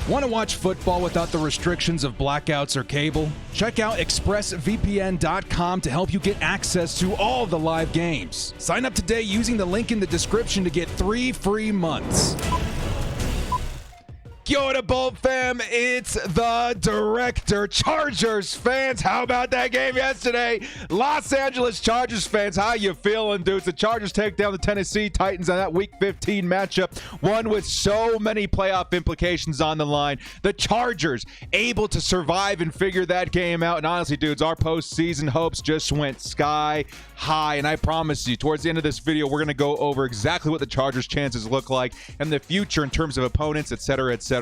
Want to watch football without the restrictions of blackouts or cable? Check out expressvpn.com to help you get access to all the live games. Sign up today using the link in the description to get 3 free months. Kia ora, Bolt fam, it's the director. Chargers fans, how about that game yesterday? Los Angeles Chargers fans, how you feeling, dudes? The Chargers take down the Tennessee Titans on that Week 15 matchup, one with so many playoff implications on the line. The Chargers able to survive and figure that game out. And honestly, dudes, our postseason hopes just went sky high. And I promise you, towards the end of this video, we're going to go over exactly what the Chargers' chances look like in the future in terms of opponents, etc., etc.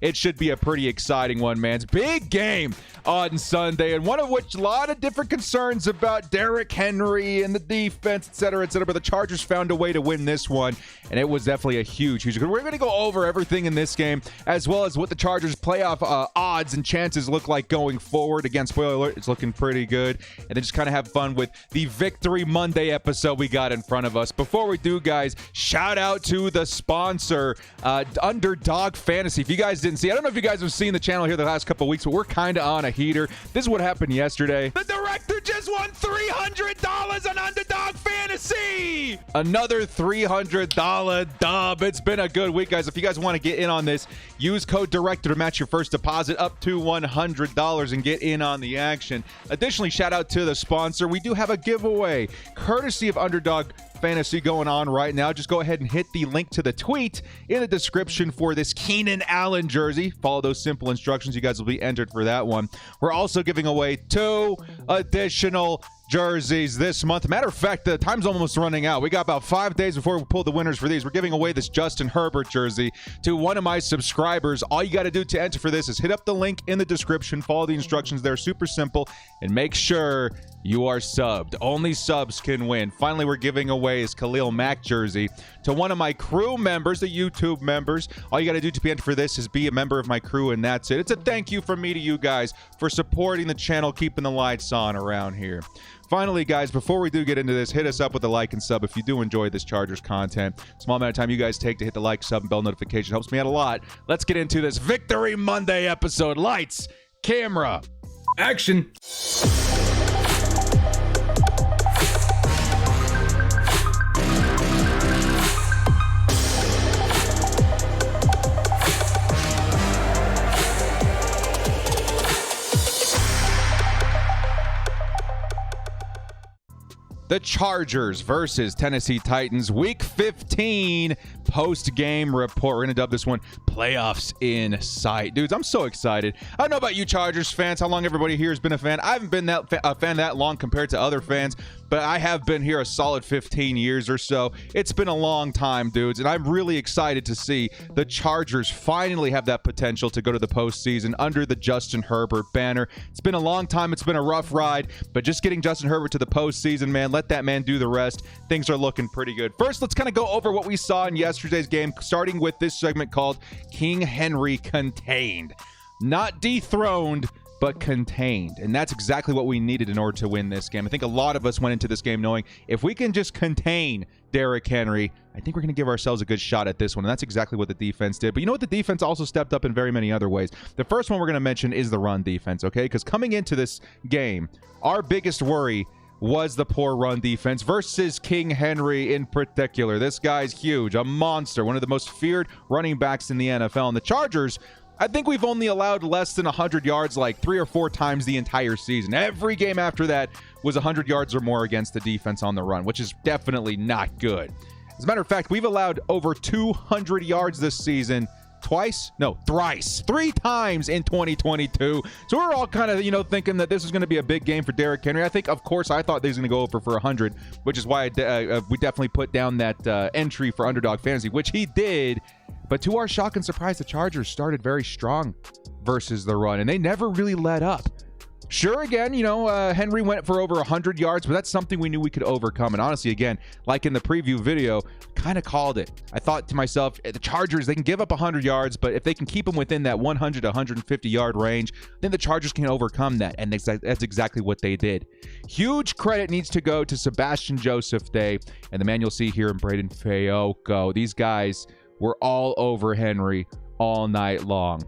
It should be a pretty exciting one, man. It's a big game on Sunday, and one of which a lot of different concerns about Derrick Henry and the defense, etc., etc. But the Chargers found a way to win this one, and it was definitely a huge. We're going to go over everything in this game, as well as what the Chargers' playoff odds and chances look like going forward. Again, spoiler alert, it's looking pretty good. And then just kind of have fun with the Victory Monday episode we got in front of us. Before we do, guys, shout out to the sponsor, Underdog Fantasy. If you guys didn't see, I don't know if you guys have seen the channel here the last couple of weeks, but we're kind of on a heater. This is what happened yesterday. The director just won $300 on Underdog Fantasy. Another $300 dub. It's been a good week, guys. If you guys want to get in on this, use code director to match your first deposit up to $100 and get in on the action. Additionally, shout out to the sponsor. We do have a giveaway courtesy of Underdog Fantasy going on right now. Just go ahead and hit the link to the tweet in the description for this Keenan Allen jersey. Follow those simple instructions. You guys will be entered for that one. We're also giving away 2 additional jerseys this month. Matter of fact, the time's almost running out. We got about 5 days before we pull the winners for these. We're giving away this Justin Herbert jersey to one of my subscribers. All you got to do to enter for this is hit up the link in the description, follow the instructions there, super simple, and make sure you are subbed. Only subs can win. Finally, we're giving away his Khalil Mack jersey to one of my crew members, the YouTube members. All you got to do to be entered for this is be a member of my crew, and that's it. It's a thank you from me to you guys for supporting the channel, keeping the lights on around here. Finally, guys, before we do get into this, hit us up with a like and sub if you do enjoy this Chargers content. Small amount of time you guys take to hit the like, sub, and bell notification helps me out a lot. Let's get into this Victory Monday episode. Lights, camera, action. The Chargers versus Tennessee Titans, Week 15 post-game report. We're going to dub this one Playoffs in Sight. Dudes, I'm so excited. I don't know about you Chargers fans, how long everybody here has been a fan. I haven't been a fan that long compared to other fans, but I have been here a solid 15 years or so. It's been a long time, dudes, and I'm really excited to see the Chargers finally have that potential to go to the postseason under the Justin Herbert banner. It's been a long time. It's been a rough ride, but just getting Justin Herbert to the postseason, man, let that man do the rest. Things are looking pretty good. First, let's kind of go over what we saw in yesterday's game, starting with this segment called King Henry Contained. Not dethroned, but contained. And that's exactly what we needed in order to win this game. I think a lot of us went into this game knowing if we can just contain Derrick Henry, I think we're going to give ourselves a good shot at this one. And that's exactly what the defense did. But you know what? The defense also stepped up in very many other ways. The first one we're going to mention is the run defense, okay? Because coming into this game, our biggest worry was the poor run defense versus King Henry in particular. This guy's huge, a monster, one of the most feared running backs in the NFL. And the Chargers, I think we've only allowed less than 100 yards like 3 or 4 times the entire season. Every game after that was 100 yards or more against the defense on the run, which is definitely not good. As a matter of fact, we've allowed over 200 yards this season thrice, 3 times in 2022. So we're all kind of, thinking that this is going to be a big game for Derrick Henry. I think, of course, I thought they was going to go over for 100, which is why we definitely put down that entry for Underdog Fantasy, which he did. But to our shock and surprise, the Chargers started very strong versus the run, and they never really let up. Sure, again, Henry went for over 100 yards, but that's something we knew we could overcome. And honestly, again, like in the preview video, kind of called it. I thought to myself, the Chargers, they can give up 100 yards, but if they can keep them within that 100 to 150 yard range, then the Chargers can overcome that. And that's exactly what they did. Huge credit needs to go to Sebastian Joseph Day and the man you'll see here in Braden Fayoko. These guys were all over Henry all night long.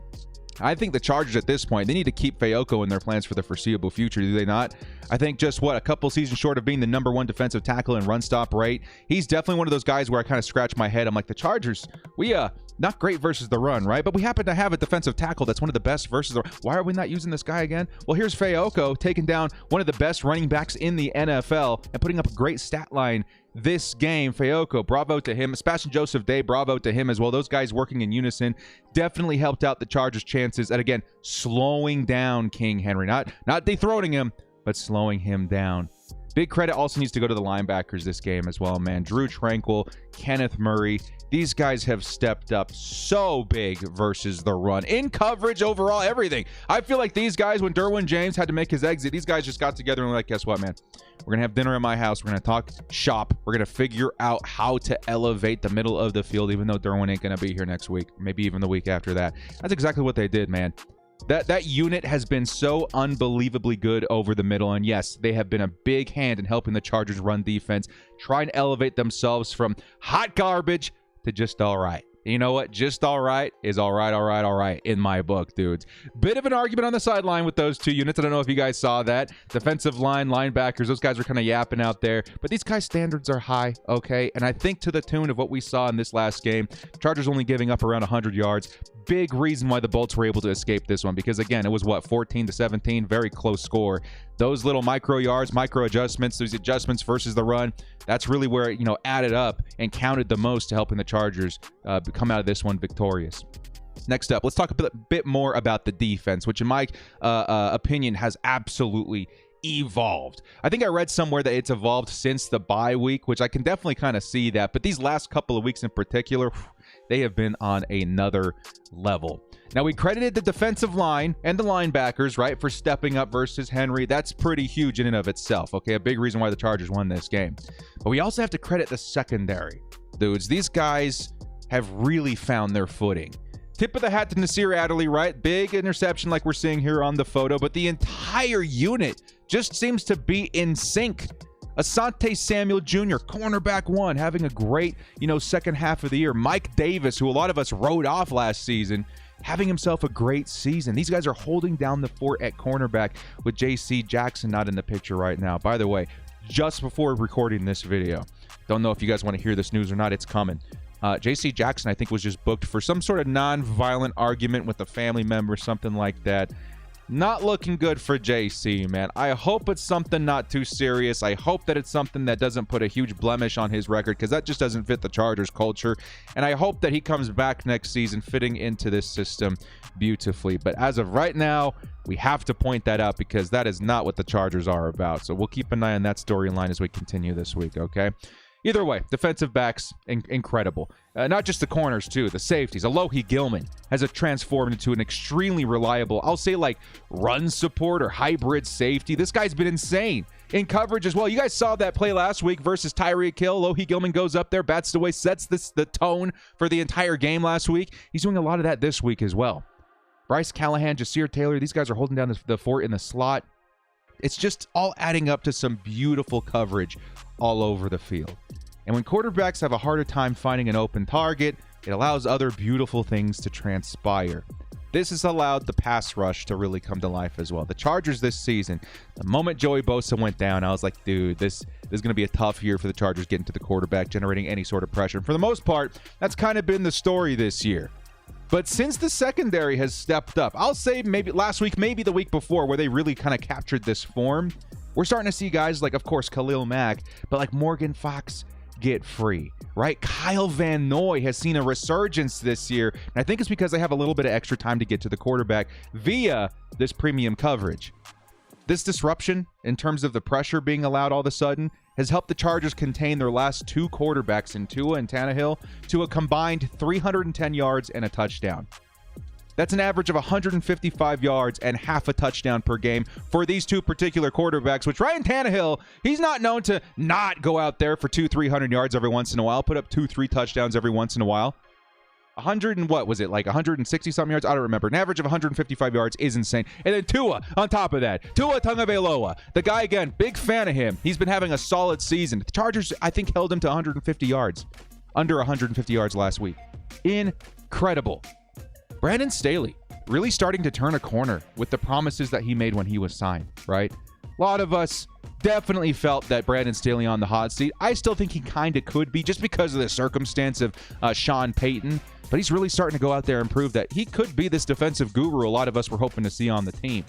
I think the Chargers at this point, they need to keep Fayoko in their plans for the foreseeable future, do they not? I think just, a couple seasons short of being the #1 defensive tackle in run stop rate. He's definitely one of those guys where I kind of scratch my head. I'm like, the Chargers, we not great versus the run, right? But we happen to have a defensive tackle that's one of the best versus the run. Why are we not using this guy again? Well, here's Fayoko taking down one of the best running backs in the NFL and putting up a great stat line this game. Fayoko, bravo to him. Sebastian Joseph Day, bravo to him as well. Those guys working in unison definitely helped out the Chargers' chances. And again, slowing down King Henry. Not dethroning him, but slowing him down. Big credit also needs to go to the linebackers this game as well, man. Drew Tranquil, Kenneth Murray. These guys have stepped up so big versus the run. In coverage, overall, everything. I feel like these guys, when Derwin James had to make his exit, these guys just got together and were like, guess what, man? We're going to have dinner at my house. We're going to talk shop. We're going to figure out how to elevate the middle of the field, even though Derwin ain't going to be here next week, maybe even the week after that. That's exactly what they did, man. That unit has been so unbelievably good over the middle. And yes, they have been a big hand in helping the Chargers run defense, try and elevate themselves from hot garbage to just all right. You know what? Just all right is all right in my book, dudes. Bit of an argument on the sideline with those two units. I don't know if you guys saw that. Defensive line, linebackers, those guys are kind of yapping out there. But these guys' standards are high, okay? And I think to the tune of what we saw in this last game, Chargers only giving up around 100 yards. Big reason why the Bolts were able to escape this one, because again, it was 14-17, very close score. Those little micro yards, micro adjustments, those adjustments versus the run, that's really where it, added up and counted the most to helping the Chargers come out of this one victorious. Next up, let's talk a bit more about the defense, which in my opinion has absolutely evolved. I think I read somewhere that it's evolved since the bye week, which I can definitely kind of see that. But these last couple of weeks in particular, they have been on another level. Now, we credited the defensive line and the linebackers, right, for stepping up versus Henry. That's pretty huge in and of itself, okay? A big reason why the Chargers won this game. But we also have to credit the secondary. Dudes, these guys have really found their footing. Tip of the hat to Nasir Adderley, right? Big interception like we're seeing here on the photo, but the entire unit just seems to be in sync. Asante Samuel Jr., cornerback one, having a great, second half of the year. Mike Davis, who a lot of us wrote off last season, having himself a great season. These guys are holding down the fort at cornerback with J.C. Jackson not in the picture right now. By the way, just before recording this video, don't know if you guys want to hear this news or not, it's coming. J.C. Jackson, I think, was just booked for some sort of non-violent argument with a family member, something like that. Not looking good for JC, man. I hope it's something not too serious. I hope that it's something that doesn't put a huge blemish on his record, because that just doesn't fit the Chargers culture. And I hope that he comes back next season fitting into this system beautifully. But as of right now, we have to point that out, because that is not what the Chargers are about. So we'll keep an eye on that storyline as we continue this week, okay? Either way, defensive backs, incredible. Not just the corners, too. The safeties. Alohi Gilman has transformed into an extremely reliable, I'll say, like, run support or hybrid safety. This guy's been insane in coverage as well. You guys saw that play last week versus Tyreek Hill. Alohi Gilman goes up there, bats away, sets the tone for the entire game last week. He's doing a lot of that this week as well. Bryce Callahan, Jasir Taylor, these guys are holding down the fort in the slot. It's just all adding up to some beautiful coverage all over the field. And when quarterbacks have a harder time finding an open target, it allows other beautiful things to transpire. This has allowed the pass rush to really come to life as well. The Chargers this season, the moment Joey Bosa went down, I was like, dude, this is going to be a tough year for the Chargers getting to the quarterback, generating any sort of pressure. And for the most part, that's kind of been the story this year. But since the secondary has stepped up, I'll say maybe last week, maybe the week before, where they really kind of captured this form, we're starting to see guys like, of course, Khalil Mack, but like Morgan Fox get free, right? Kyle Van Noy has seen a resurgence this year, and I think it's because they have a little bit of extra time to get to the quarterback via this premium coverage. This disruption, in terms of the pressure being allowed all of a sudden, has helped the Chargers contain their last two quarterbacks in Tua and Tannehill to a combined 310 yards and a touchdown. That's an average of 155 yards and half a touchdown per game for these two particular quarterbacks, which Ryan Tannehill, he's not known to not go out there for 200-300 yards every once in a while, put up 2-3 touchdowns every once in a while. 100 and what was it, like 160-something yards? I don't remember. An average of 155 yards is insane. And then Tua on top of that. Tua Tagovailoa. The guy, again, big fan of him. He's been having a solid season. The Chargers, I think, held him to 150 yards. Under 150 yards last week. Incredible. Brandon Staley really starting to turn a corner with the promises that he made when he was signed, right? A lot of us definitely felt that Brandon Staley on the hot seat. I still think he kind of could be just because of the circumstance of Sean Payton. But he's really starting to go out there and prove that he could be this defensive guru a lot of us were hoping to see on the team.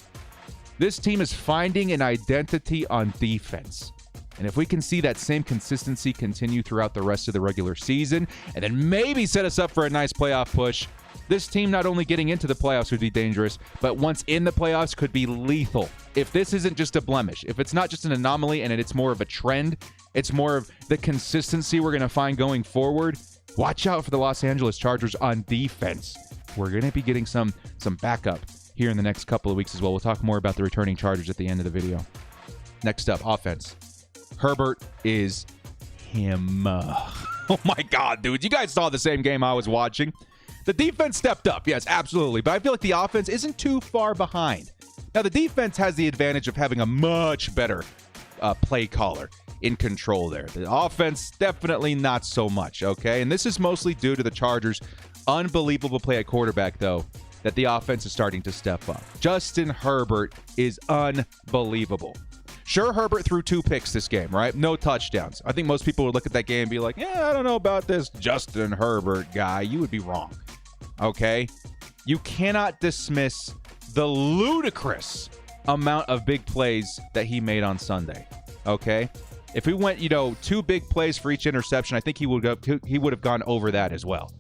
This team is finding an identity on defense. And if we can see that same consistency continue throughout the rest of the regular season and then maybe set us up for a nice playoff push, this team not only getting into the playoffs would be dangerous, but once in the playoffs could be lethal. If this isn't just a blemish, if it's not just an anomaly and it's more of a trend, it's more of the consistency we're going to find going forward, watch out for the Los Angeles Chargers on defense. We're going to be getting some backup here in the next couple of weeks as well. We'll talk more about the returning Chargers at the end of the video. Next up, offense. Herbert is him. Oh my God, dude. You guys saw the same game I was watching. The defense stepped up, yes, absolutely. But I feel like the offense isn't too far behind. Now, the defense has the advantage of having a much better play caller in control there. The offense, definitely not so much, okay? And this is mostly due to the Chargers' unbelievable play at quarterback, though, that the offense is starting to step up. Justin Herbert is unbelievable. Sure, Herbert threw 2 picks this game, right? No touchdowns. I think most people would look at that game and be like, yeah, I don't know about this Justin Herbert guy. You would be wrong, okay? You cannot dismiss the ludicrous amount of big plays that he made on Sunday, okay? If we went, 2 big plays for each interception, I think he would have gone over that as well.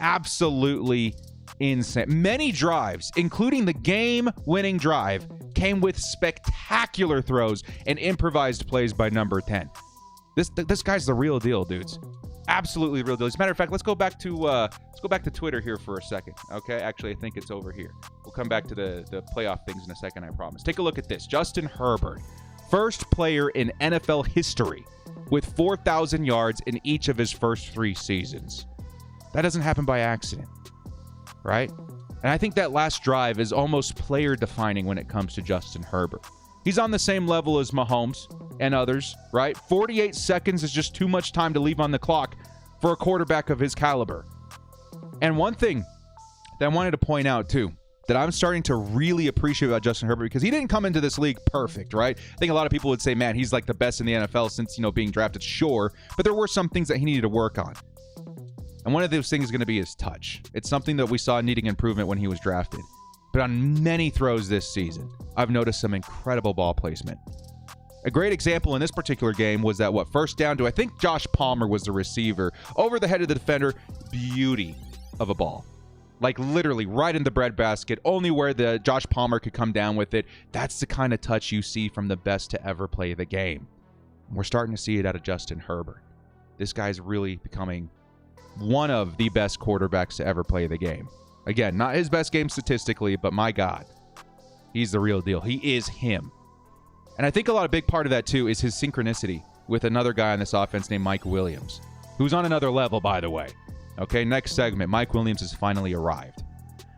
Absolutely insane. Many drives, including the game-winning drive, came with spectacular throws and improvised plays by number 10. This guy's the real deal, dudes. Absolutely the real deal. As a matter of fact, let's go back to Twitter here for a second. Okay, actually, I think it's over here. We'll come back to the playoff things in a second, I promise. Take a look at this. Justin Herbert, first player in NFL history with 4,000 yards in each of his first 3 seasons. That doesn't happen by accident, right? And I think that last drive is almost player-defining when it comes to Justin Herbert. He's on the same level as Mahomes and others, right? 48 seconds is just too much time to leave on the clock for a quarterback of his caliber. And one thing that I wanted to point out, too, that I'm starting to really appreciate about Justin Herbert, because he didn't come into this league perfect, right? I think a lot of people would say, man, he's like the best in the NFL since, being drafted. Sure, but there were some things that he needed to work on. And one of those things is going to be his touch. It's something that we saw needing improvement when he was drafted. But on many throws this season, I've noticed some incredible ball placement. A great example in this particular game was that first down to, I think Josh Palmer was the receiver, over the head of the defender. Beauty of a ball. Like literally right in the breadbasket, only where the Josh Palmer could come down with it. That's the kind of touch you see from the best to ever play the game. And we're starting to see it out of Justin Herbert. This guy's really becoming one of the best quarterbacks to ever play the game. Again, not his best game statistically, but my God, he's the real deal. He is him. And I think a big part of that, too, is his synchronicity with another guy on this offense named Mike Williams, who's on another level, by the way. Okay, next segment, Mike Williams has finally arrived.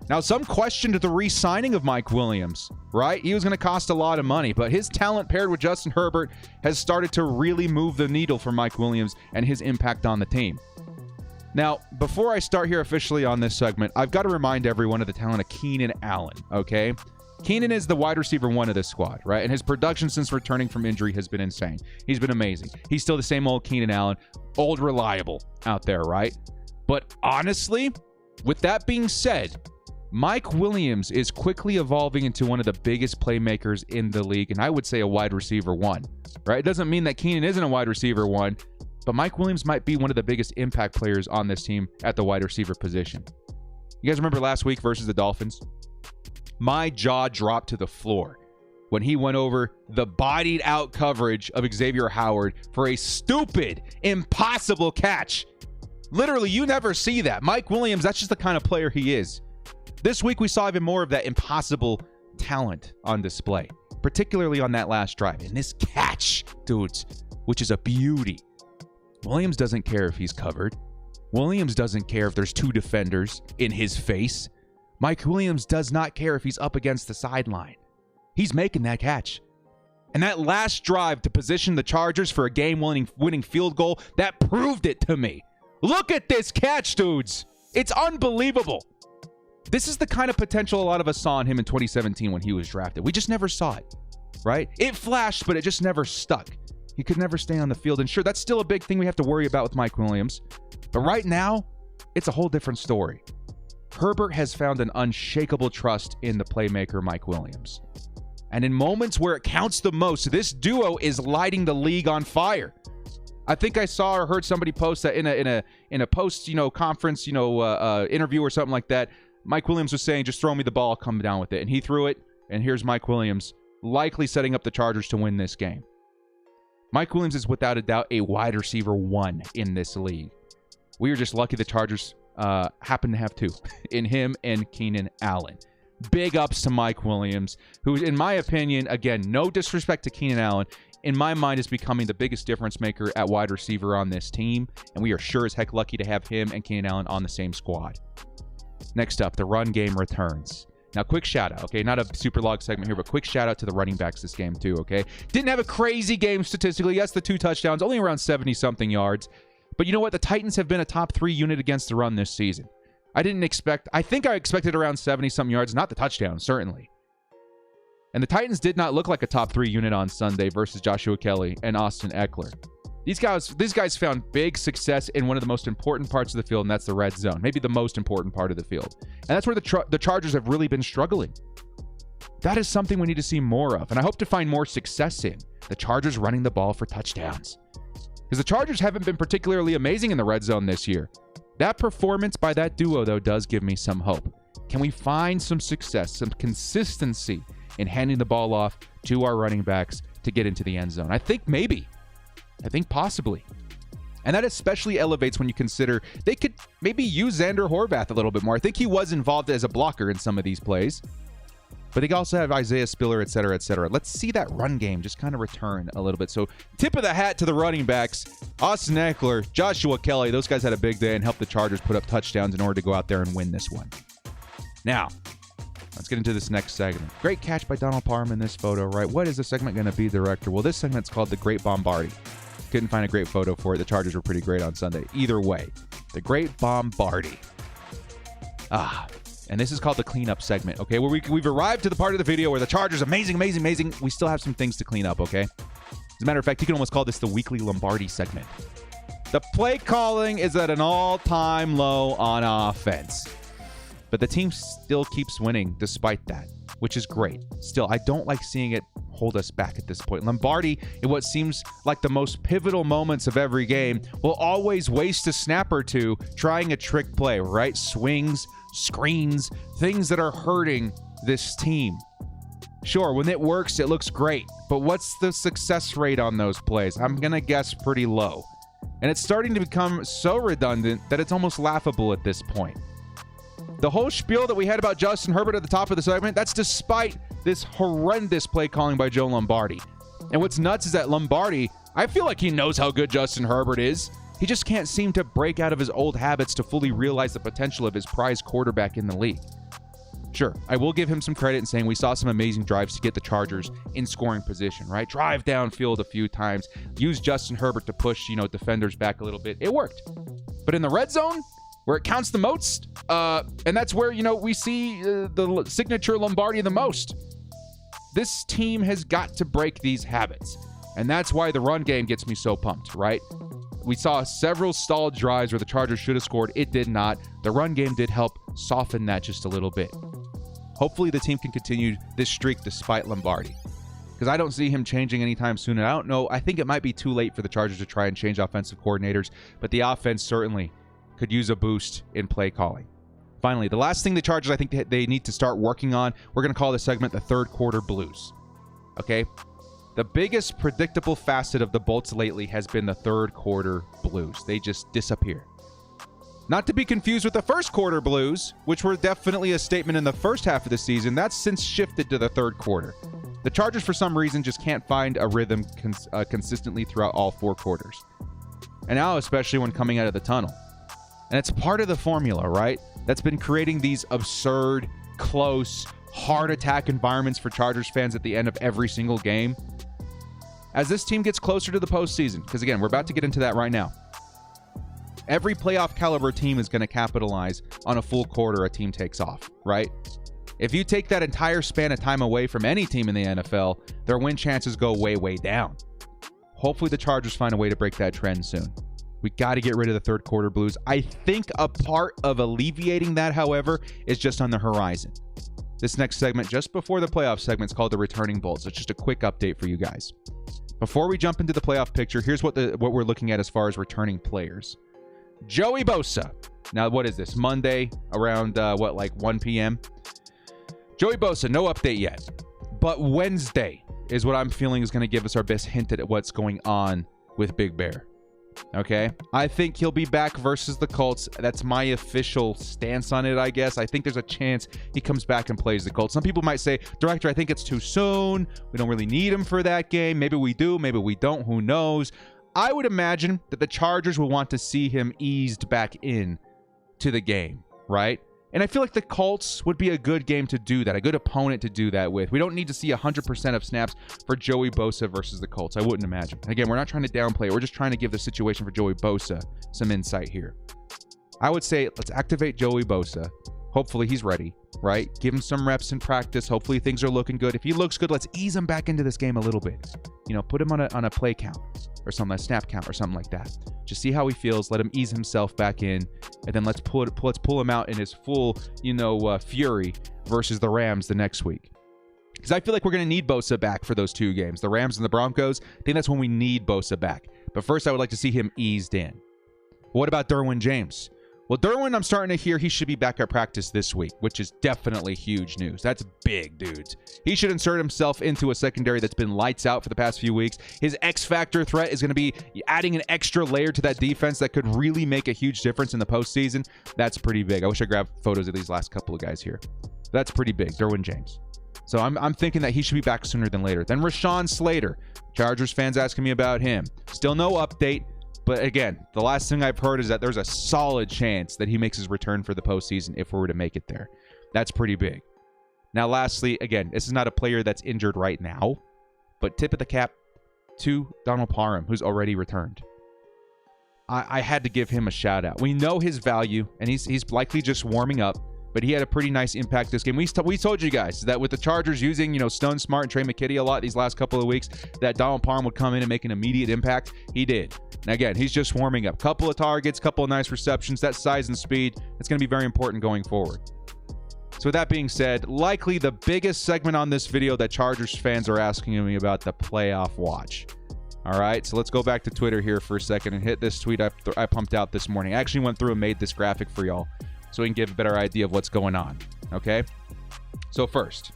Now, some questioned the re-signing of Mike Williams, right? He was going to cost a lot of money, but his talent paired with Justin Herbert has started to really move the needle for Mike Williams and his impact on the team. Now, before I start here officially on this segment, I've got to remind everyone of the talent of Keenan Allen, okay? Keenan is the wide receiver 1 of this squad, right? And his production since returning from injury has been insane. He's been amazing. He's still the same old Keenan Allen, old reliable out there, right? But honestly, with that being said, Mike Williams is quickly evolving into one of the biggest playmakers in the league, and I would say a wide receiver 1, right? It doesn't mean that Keenan isn't a wide receiver 1, but Mike Williams might be one of the biggest impact players on this team at the wide receiver position. You guys remember last week versus the Dolphins? My jaw dropped to the floor when he went over the bodied out coverage of Xavier Howard for a stupid, impossible catch. Literally, you never see that. Mike Williams, that's just the kind of player he is. This week, we saw even more of that impossible talent on display, particularly on that last drive. And this catch, dudes, which is a beauty. Williams doesn't care if he's covered. Williams doesn't care if there's 2 defenders in his face. Mike Williams does not care if he's up against the sideline. He's making that catch. And that last drive to position the Chargers for a game-winning field goal, that proved it to me. Look at this catch, dudes. It's unbelievable. This is the kind of potential a lot of us saw in him in 2017 when he was drafted. We just never saw it, right? It flashed, but it just never stuck. He could never stay on the field. And sure, that's still a big thing we have to worry about with Mike Williams. But right now, it's a whole different story. Herbert has found an unshakable trust in the playmaker Mike Williams. And in moments where it counts the most, this duo is lighting the league on fire. I think I saw or heard somebody post that in a post, conference, interview or something like that. Mike Williams was saying, just throw me the ball, I'll come down with it. And he threw it, and here's Mike Williams likely setting up the Chargers to win this game. Mike Williams is without a doubt a wide receiver 1 in this league. We are just lucky the Chargers happen to have 2 in him and Keenan Allen. Big ups to Mike Williams, who, in my opinion, again, no disrespect to Keenan Allen, in my mind is becoming the biggest difference maker at wide receiver on this team, and we are sure as heck lucky to have him and Keenan Allen on the same squad. Next up, the run game returns. Now, quick shout out, okay? Not a super log segment here, but quick shout out to the running backs this game too, okay? Didn't have a crazy game statistically. Yes, the 2 touchdowns, only around 70-something yards. But you know what? The Titans have been a top 3 unit against the run this season. I think I expected around 70-something yards, not the touchdown, certainly. And the Titans did not look like a top 3 unit on Sunday versus Joshua Kelly and Austin Eckler. These guys found big success in one of the most important parts of the field, and that's the red zone. Maybe the most important part of the field. And that's where the Chargers have really been struggling. That is something we need to see more of, and I hope to find more success in. The Chargers running the ball for touchdowns. Because the Chargers haven't been particularly amazing in the red zone this year. That performance by that duo, though, does give me some hope. Can we find some success, some consistency in handing the ball off to our running backs to get into the end zone? I think maybe. I think possibly. And that especially elevates when you consider they could maybe use Xander Horvath a little bit more. I think he was involved as a blocker in some of these plays. But they also have Isaiah Spiller, et cetera, et cetera. Let's see that run game just kind of return a little bit. So tip of the hat to the running backs. Austin Eckler, Joshua Kelly, those guys had a big day and helped the Chargers put up touchdowns in order to go out there and win this one. Now, let's get into this next segment. Great catch by Donald Parham in this photo, right? What is the segment going to be, Director? Well, this segment's called The Great Bombardi. Couldn't find a great photo for it. The Chargers were pretty great on Sunday. Either way, The Great Bombardi. And this is called the cleanup segment, okay? Where we've arrived to the part of the video where the Chargers, amazing. We still have some things to clean up, okay? As a matter of fact, you can almost call this the weekly Lombardi segment. The play calling is at an all-time low on offense. But the team still keeps winning despite that, which is great. Still, I don't like seeing it hold us back at this point. Lombardi, in what seems like the most pivotal moments of every game, will always waste a snap or two trying a trick play, right? Swings, screens, things that are hurting this team. Sure, when it works, it looks great. But what's the success rate on those plays? I'm going to guess pretty low. And it's starting to become so redundant that it's almost laughable at this point. The whole spiel that we had about Justin Herbert at the top of the segment, that's despite this horrendous play calling by Joe Lombardi. And what's nuts is that Lombardi, I feel like he knows how good Justin Herbert is. He just can't seem to break out of his old habits to fully realize the potential of his prized quarterback in the league. Sure, I will give him some credit in saying we saw some amazing drives to get the Chargers in scoring position, right? Drive downfield a few times, use Justin Herbert to push, defenders back a little bit. It worked. But in the red zone, where it counts the most, and that's where, we see the signature Lombardi the most. This team has got to break these habits. And that's why the run game gets me so pumped, right? We saw several stalled drives where the Chargers should have scored. It did not. The run game did help soften that just a little bit. Hopefully the team can continue this streak despite Lombardi, because I don't see him changing anytime soon. And I don't know. I think it might be too late for the Chargers to try and change offensive coordinators, but the offense certainly could use a boost in play calling. Finally, the last thing the Chargers I think they need to start working on, we're going to call this segment the third quarter blues. Okay? The biggest predictable facet of the Bolts lately has been the third quarter blues. They just disappear. Not to be confused with the first quarter blues, which were definitely a statement in the first half of the season. That's since shifted to the third quarter. The Chargers, for some reason, just can't find a rhythm consistently throughout all 4 quarters. And now, especially when coming out of the tunnel. And it's part of the formula, right? That's been creating these absurd, close, heart attack environments for Chargers fans at the end of every single game. As this team gets closer to the postseason, because again, we're about to get into that right now. Every playoff caliber team is going to capitalize on a full quarter a team takes off, right? If you take that entire span of time away from any team in the NFL, their win chances go way, way down. Hopefully the Chargers find a way to break that trend soon. We got to get rid of the third quarter blues. I think a part of alleviating that, however, is just on the horizon. This next segment, just before the playoff segment, is called the Returning Bolts. It's just a quick update for you guys. Before we jump into the playoff picture, here's what we're looking at as far as returning players. Joey Bosa. Now, what is this? Monday around, 1 p.m.? Joey Bosa, no update yet. But Wednesday is what I'm feeling is going to give us our best hint at what's going on with Big Bear. Okay? I think he'll be back versus the Colts. That's my official stance on it, I guess. I think there's a chance he comes back and plays the Colts. Some people might say, Director, I think it's too soon. We don't really need him for that game. Maybe we do. Maybe we don't. Who knows? I would imagine that the Chargers will want to see him eased back in to the game, right? And I feel like the Colts would be a good game to do that, a good opponent to do that with. We don't need to see 100% of snaps for Joey Bosa versus the Colts, I wouldn't imagine. Again, we're not trying to downplay it. We're just trying to give the situation for Joey Bosa some insight here. I would say let's activate Joey Bosa. Hopefully he's ready, right? Give him some reps in practice. Hopefully things are looking good. If he looks good, let's ease him back into this game a little bit. You know, put him on a play count or something, a snap count or something like that. Just see how he feels. Let him ease himself back in, and then let's pull him out in his full, fury versus the Rams the next week. Because I feel like we're going to need Bosa back for those two games, the Rams and the Broncos. I think that's when we need Bosa back. But first, I would like to see him eased in. What about Derwin James? Well, Derwin, I'm starting to hear he should be back at practice this week, which is definitely huge news. That's big, dudes. He should insert himself into a secondary that's been lights out for the past few weeks. His X-Factor threat is going to be adding an extra layer to that defense that could really make a huge difference in the postseason. That's pretty big. I wish I grabbed photos of these last couple of guys here. That's pretty big, Derwin James. So I'm thinking that he should be back sooner than later. Then Rashawn Slater. Chargers fans asking me about him. Still no update. But again, the last thing I've heard is that there's a solid chance that he makes his return for the postseason if we were to make it there. That's pretty big. Now, lastly, again, this is not a player that's injured right now, but tip of the cap to Donald Parham, who's already returned. I had to give him a shout out. We know his value, and he's likely just warming up, but he had a pretty nice impact this game. We told you guys that with the Chargers using, Stone Smart and Trey McKitty a lot these last couple of weeks, that Donald Parham would come in and make an immediate impact. He did. And again, he's just warming up. Couple of targets, couple of nice receptions. That size and speed, it's going to be very important going forward. So with that being said, likely the biggest segment on this video that Chargers fans are asking me about, the playoff watch. All right, so let's go back to Twitter here for a second and hit this tweet I pumped out this morning. I actually went through and made this graphic for y'all so we can give a better idea of what's going on, okay? So first,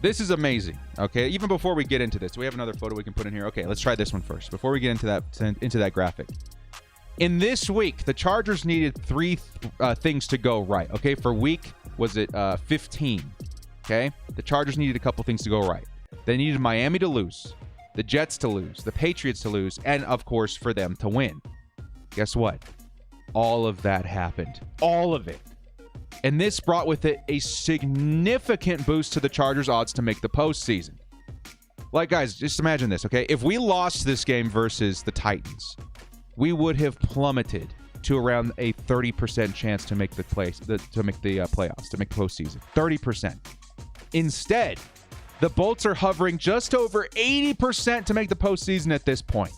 this is amazing, okay? Even before we get into this, do we have another photo we can put in here? Okay, let's try this one first before we get into that graphic. In this week, the Chargers needed three things to go right, okay? For week, was it 15, okay? The Chargers needed a couple things to go right. They needed Miami to lose, the Jets to lose, the Patriots to lose, and of course for them to win. Guess what? All of that happened. All of it. And this brought with it a significant boost to the Chargers' odds to make the postseason. Like, guys, just imagine this, okay? If we lost this game versus the Titans, we would have plummeted to around a 30% chance to make the playoffs, to make the postseason. 30%. Instead, the Bolts are hovering just over 80% to make the postseason at this point.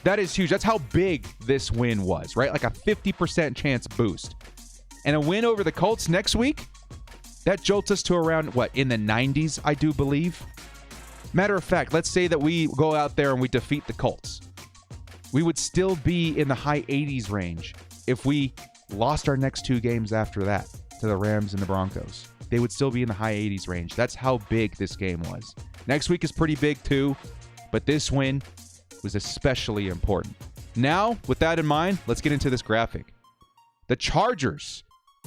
That is huge. That's how big this win was, right? Like a 50% chance boost. And a win over the Colts next week, that jolts us to around, in the 90s, I do believe. Matter of fact, let's say that we go out there and we defeat the Colts. We would still be in the high 80s range if we lost our next two games after that to the Rams and the Broncos. They would still be in the high 80s range. That's how big this game was. Next week is pretty big too, but this win was especially important. Now, with that in mind, let's get into this graphic. The Chargers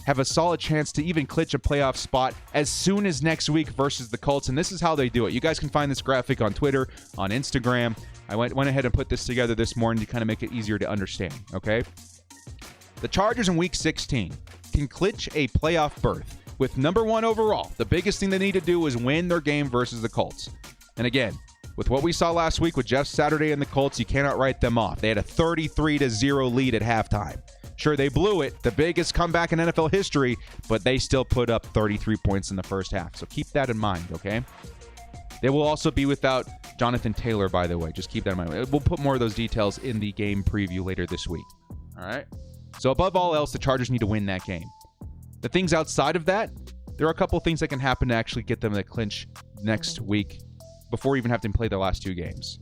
have a solid chance to even clinch a playoff spot as soon as next week versus the Colts, and this is how they do it. You guys can find this graphic on Twitter, on Instagram. I went ahead and put this together this morning to kind of make it easier to understand, okay? The Chargers in Week 16 can clinch a playoff berth with number 1 overall. The biggest thing they need to do is win their game versus the Colts. And again, with what we saw last week with Jeff Saturday and the Colts, you cannot write them off. They had a 33-0 lead at halftime. Sure, they blew it, the biggest comeback in NFL history, but they still put up 33 points in the first half. So keep that in mind, okay? They will also be without Jonathan Taylor, by the way. Just keep that in mind. We'll put more of those details in the game preview later this week. All right? So above all else, the Chargers need to win that game. The things outside of that, there are a couple of things that can happen to actually get them to clinch next week before even having to play their last two games.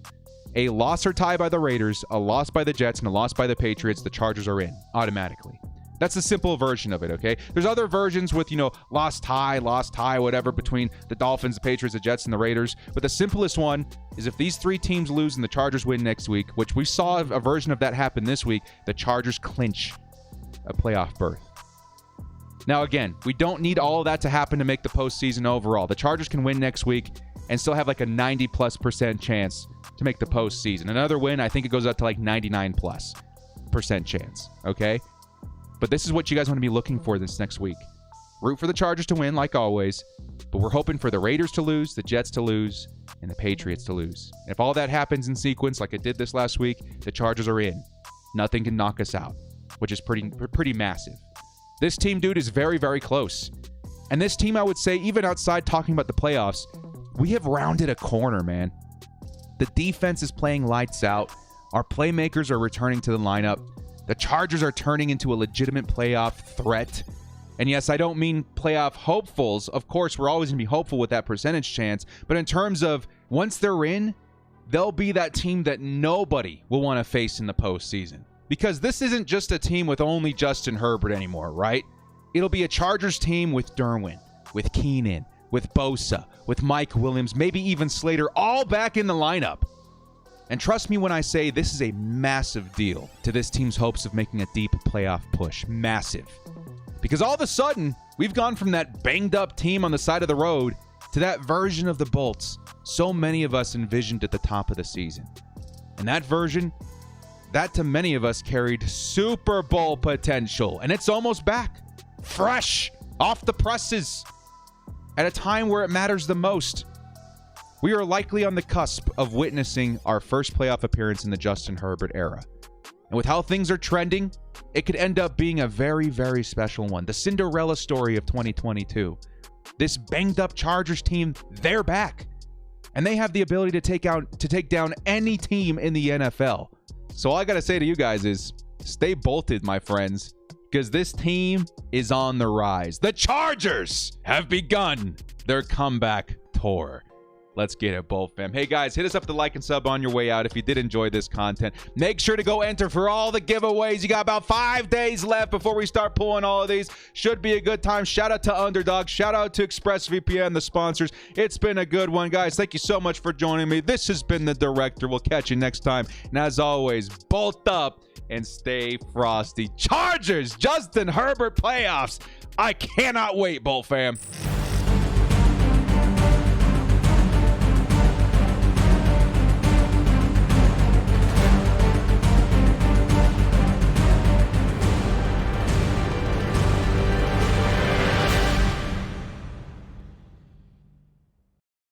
A loss or tie by the Raiders, a loss by the Jets, and a loss by the Patriots, the Chargers are in automatically. That's the simple version of it, okay? There's other versions with, loss, tie, whatever, between the Dolphins, the Patriots, the Jets, and the Raiders. But the simplest one is if these three teams lose and the Chargers win next week, which we saw a version of that happen this week, the Chargers clinch a playoff berth. Now, again, we don't need all of that to happen to make the postseason overall. The Chargers can win next week and still have like a 90+% chance to make the postseason. Another win, I think it goes up to like 99+% chance, okay? But this is what you guys want to be looking for this next week. Root for the Chargers to win, like always, but we're hoping for the Raiders to lose, the Jets to lose, and the Patriots to lose. And if all that happens in sequence, like it did this last week, the Chargers are in. Nothing can knock us out, which is pretty massive. This team, dude, is very, very close. And this team, I would say, even outside talking about the playoffs, we have rounded a corner, man. The defense is playing lights out. Our playmakers are returning to the lineup. The Chargers are turning into a legitimate playoff threat. And yes, I don't mean playoff hopefuls. Of course, we're always going to be hopeful with that percentage chance. But in terms of once they're in, they'll be that team that nobody will want to face in the postseason. Because this isn't just a team with only Justin Herbert anymore, right? It'll be a Chargers team with Derwin, with Keenan, with Bosa, with Mike Williams, maybe even Slater, all back in the lineup. And trust me when I say this is a massive deal to this team's hopes of making a deep playoff push. Massive. Because all of a sudden, we've gone from that banged-up team on the side of the road to that version of the Bolts so many of us envisioned at the top of the season. And that version, that to many of us carried Super Bowl potential. And it's almost back. Fresh. Off the presses. At a time where it matters the most. We are likely on the cusp of witnessing our first playoff appearance in the Justin Herbert era. And with how things are trending, it could end up being a very, very special one. The Cinderella story of 2022. This banged-up Chargers team, they're back. And they have the ability to take down any team in the NFL. So all I got to say to you guys is, stay bolted, my friends, because this team is on the rise. The Chargers have begun their comeback tour. Let's get it, Bolt fam. Hey, guys, hit us up with the like and sub on your way out if you did enjoy this content. Make sure to go enter for all the giveaways. You got about 5 days left before we start pulling all of these. Should be a good time. Shout out to Underdog. Shout out to ExpressVPN, the sponsors. It's been a good one, guys. Thank you so much for joining me. This has been The Director. We'll catch you next time. And as always, bolt up and stay frosty. Chargers, Justin Herbert playoffs. I cannot wait, Bolt fam.